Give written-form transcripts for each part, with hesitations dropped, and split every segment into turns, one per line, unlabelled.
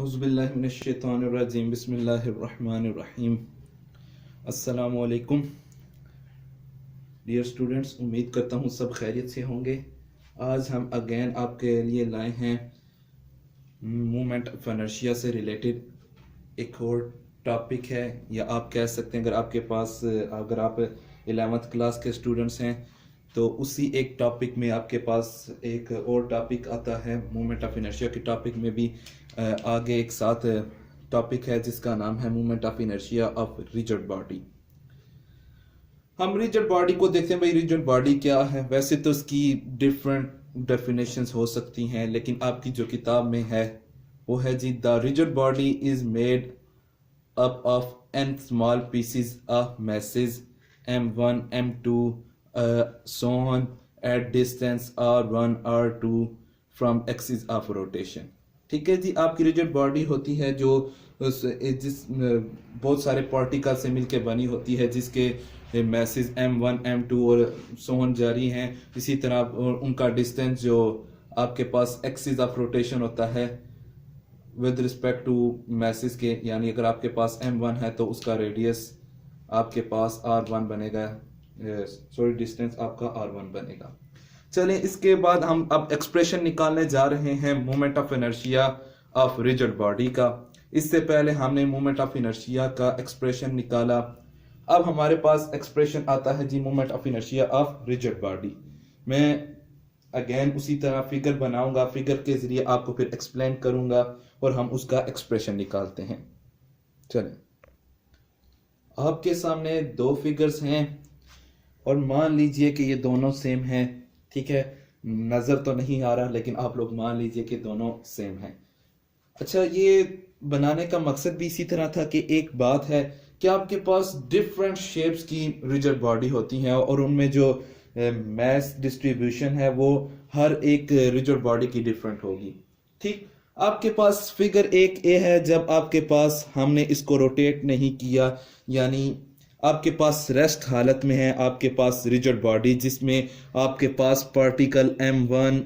औज़ुबिल्लाहिमिनश्शैतानिर्रजीम बिस्मिल्लाहिर्रहमानिर्रहीम। अस्सलामु अलैकुम डियर स्टूडेंट्स, उम्मीद करता हूँ सब खैरियत से होंगे। आज हम अगेन आपके लिए लाए हैं मूवमेंट ऑफ इनर्शिया से रिलेटेड एक और टॉपिक है, या आप कह सकते हैं अगर आप 11th क्लास के स्टूडेंट्स हैं तो उसी एक टॉपिक में आपके पास एक और टॉपिक आता है। मूवमेंट ऑफ इनर्शिया के टॉपिक में भी आगे एक साथ टॉपिक है जिसका नाम है movement of inertia of rigid body. हम रिजिड बॉडी को देखते हैं, भाई रिजिड बॉडी क्या है। वैसे तो इसकी डिफरेंट डेफिनेशंस हो सकती हैं, लेकिन आपकी जो किताब में है वो है जी, the rigid body is made up of n small pieces of masses m1 m2 so on at distance r1 r2 from axis of rotation। ठीक है जी, आपकी रिजिड बॉडी होती है जो जिस बहुत सारे पार्टिकल से मिलकर बनी होती है, जिसके मैसेज m1 m2 और so on जारी हैं। इसी तरह उनका डिस्टेंस जो आपके पास एक्सिस ऑफ रोटेशन होता है विद रिस्पेक्ट टू मैसेज के, यानी अगर आपके पास m1 है तो उसका रेडियस आपके पास r1 बनेगा, डिस्टेंस आपका r1 बनेगा। चलें, इसके बाद हम अब एक्सप्रेशन निकालने जा रहे हैं moment of inertia of rigid body का। इससे पहले हमने मोमेंट ऑफ इनर्शिया का एक्सप्रेशन निकाला। अब हमारे पास एक्सप्रेशन आता है जी moment of inertia of rigid body. मैं अगेन उसी तरह फिगर बनाऊंगा, फिगर के जरिए आपको फिर एक्सप्लेन करूंगा और हम उसका एक्सप्रेशन निकालते हैं। चलें, आपके सामने दो फिगर्स हैं और मान लीजिए कि ये दोनों सेम हैं। ठीक है, नजर तो नहीं आ रहा, लेकिन आप लोग मान लीजिए कि दोनों सेम हैं। अच्छा, ये बनाने का मकसद भी इसी तरह था कि एक बात है कि आपके पास डिफरेंट शेप्स की रिजिड बॉडी होती हैं और उनमें जो मैस डिस्ट्रीब्यूशन है वो हर एक रिजिड बॉडी की डिफरेंट होगी। ठीक, आपके पास फिगर एक ए है, जब आपके पास हमने इसको रोटेट नहीं किया, यानी आपके पास रेस्ट हालत में है आपके पास रिजिड बॉडी, जिसमें आपके पास particle m1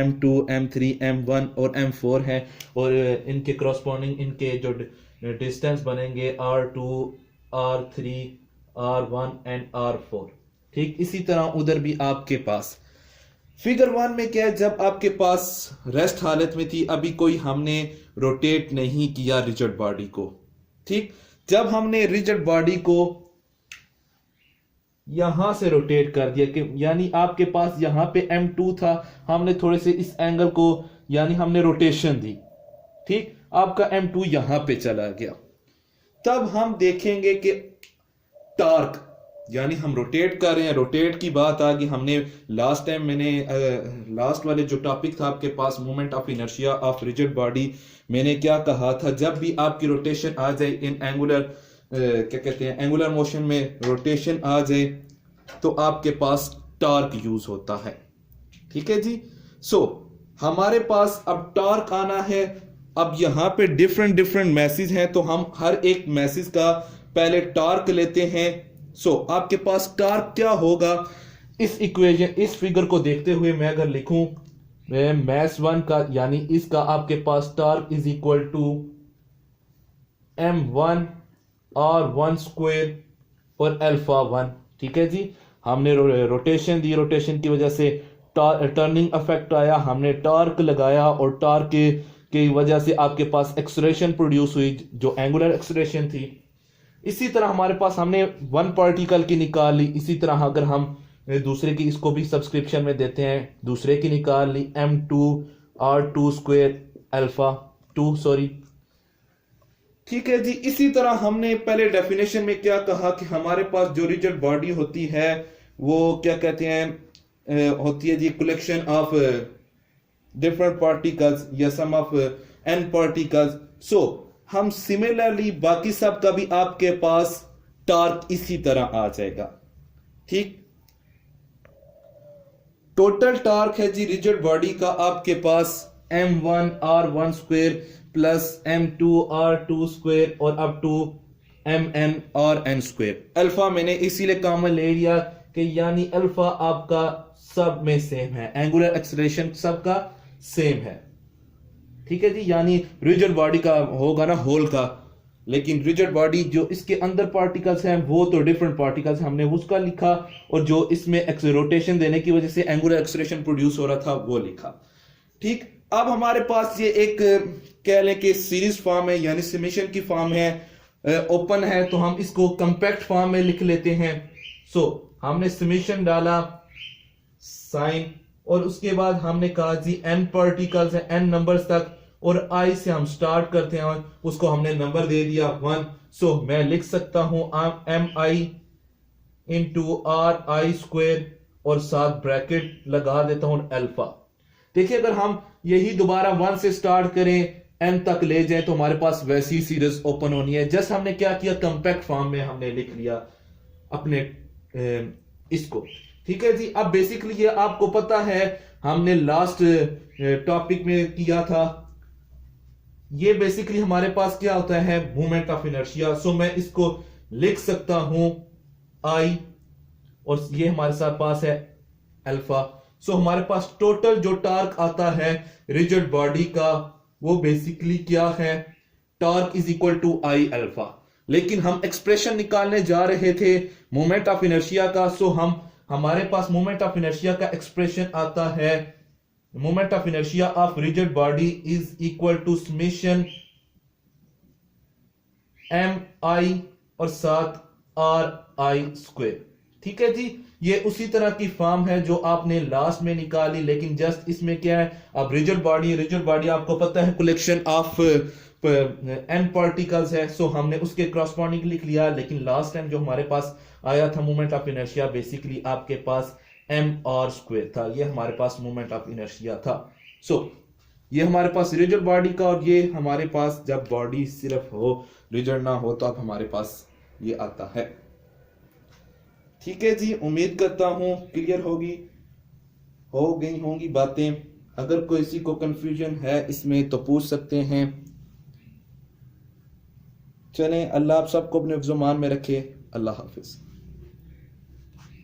m2 m3 m1 और m4 है और इनके करस्पॉन्डिंग इनके जो डिस्टेंस बनेंगे r2 r3 r1 and r4। ठीक, इसी तरह उधर भी आपके पास फिगर 1 में क्या है, जब आपके पास रेस्ट हालत में थी, अभी कोई हमने रोटेट नहीं किया रिजिड बॉडी को। ठीक, जब हमने रिजिड बॉडी को यहां से रोटेट कर दिया कि यानी आपके पास यहां पे m2 था, हमने थोड़े से इस एंगल को यानी हमने रोटेशन दी। ठीक, आपका m2 यहां पे चला गया। तब हम देखेंगे कि टॉर्क, यानी हम रोटेट कर रहे हैं, रोटेट की बात आ गई। हमने लास्ट टाइम लास्ट वाले जो टॉपिक था आपके पास moment of inertia of rigid body, मैंने क्या कहा था, जब भी आपकी रोटेशन आ जाए इन एंगुलर एंगुलर मोशन में रोटेशन आ जाए तो आपके पास टॉर्क यूज होता है। ठीक है जी, हमारे पास अब टॉर्क आना है। अब यहां पे डिफरेंट मैसेज हैं, तो हम हर एक मैसेज का पहले टॉर्क लेते हैं। आपके पास टॉर्क क्या होगा, इस इक्वेशन इस फिगर को देखते हुए मैं अगर लिखूं मैस 1 का, यानी इसका आपके पास torque is equal to m1 r1 square और अल्फा 1। ठीक है जी, हमने रोटेशन दी, रोटेशन की वजह से टर्निंग इफेक्ट आया, हमने टॉर्क लगाया और टॉर्क की वजह से आपके पास एक्सलेरेशन प्रोड्यूस हुई जो एंगुलर एक्सलेरेशन थी। इसी तरह हमारे पास हमने वन पार्टिकल की निकाल ली। इसी तरह अगर हम दूसरे की, इसको भी सब्सक्रिप्शन में देते हैं, दूसरे की निकाल ली m2 r2 स्क्वायर अल्फा 2 ठीक है जी, इसी तरह हमने पहले डेफिनेशन में क्या कहा कि हमारे पास जो रिजिड बॉडी होती है वो क्या कहते हैं, होती है जी कलेक्शन ऑफ डिफरेंट पार्टिकल्स या सम ऑफ n पार्टिकल्स। हम सिमिलरली बाकी सब का भी आपके पास टॉर्क इसी तरह आ जाएगा। ठीक, टोटल टॉर्क है जी रिजिड बॉडी का आपके पास m1 r1 square plus m2 r2 square और up to mn rn square. Alpha मैंने इसीलिए कॉमन ले लिया कि यानी अल्फा आपका सब में सेम है, एंगुलर एक्सेलरेशन सबका सेम है। ठीक है जी, यानी रिजिड बॉडी का होगा ना होल का, लेकिन रिजिड बॉडी जो इसके अंदर पार्टिकल्स हैं वो तो डिफरेंट पार्टिकल्स, हमने उसका लिखा, और जो इसमें रोटेशन देने की वजह से एंगुलर एक्सेलरेशन प्रोड्यूस हो रहा था वो लिखा। ठीक, अब हमारे पास ये एक कह लें कि सीरीज फॉर्म है, यानी समेशन की फॉर्म है, ओपन है, तो हम इसको कंपैक्ट फॉर्म में लिख लेते हैं। सो हमने समेशन डाला साइन, और उसके बाद हमने कहा जी n पार्टिकल्स है, n नंबर्स तक, और i से हम स्टार्ट करते हैं, उसको हमने नंबर दे दिया 1। सो मैं लिख सकता हूं mi into are I square, और साथ ब्रैकेट लगा देता हूं अल्फा। देखिए अगर हम यही दोबारा 1 से स्टार्ट करें n तक ले जाएं तो हमारे पास वैसी सीरीज ओपन होनी है। जस्ट हमने क्या किया, कंपैक्ट फॉर्म में हमने लिख लिया अपने इसको। ठीक है जी, अब बेसिकली ये आपको पता है हमने लास्ट टॉपिक में किया था, ये बेसिकली हमारे पास क्या होता है, मोमेंट ऑफ इनर्शिया। सो मैं इसको लिख सकता हूं I, और ये हमारे साथ पास है अल्फा। सो हमारे पास टोटल जो टार्क आता है रिजिड बॉडी का वो बेसिकली क्या है, torque is equal to I alpha. लेकिन हम एक्सप्रेशन निकालने जा रहे थे मोमेंट ऑफ इनर्शिया का। सो हमारे पास मोमेंट ऑफ इनर्शिया का एक्सप्रेशन आता है, moment of inertia of rigid body is equal to summation M I और साथ आर आई स्क्वायर। ठीक है जी, ये उसी तरह की फॉर्म है जो आपने लास्ट में निकाली, लेकिन जस्ट इसमें क्या है, अब रिजिड बॉडी आपको पता है कलेक्शन ऑफ n पार्टिकल्स है। सो हमने उसके क्रॉसपॉन्डिंग लिख लिया, लेकिन लास्ट टाइम जो हमारे पास आया था मोमेंट ऑफ इनर्शिया, बेसिकली आपके पास m r स्क्वायर था, ये हमारे पास मोमेंट ऑफ इनर्शिया था। सो ये हमारे पास रिजिड बॉडी का, और ये हमारे पास जब बॉडी सिर्फ हो रिजिड ना हो तो अब हमारे पास ये आता है। ठीक है जी, उम्मीद करता हूं क्लियर हो गई होंगी बातें। अगर किसी को कंफ्यूजन है इसमें तो पूछ सकते हैं। चलें, अल्लाह आप सबको अपने ज़ुबान में रखे। अल्लाह हाफिज।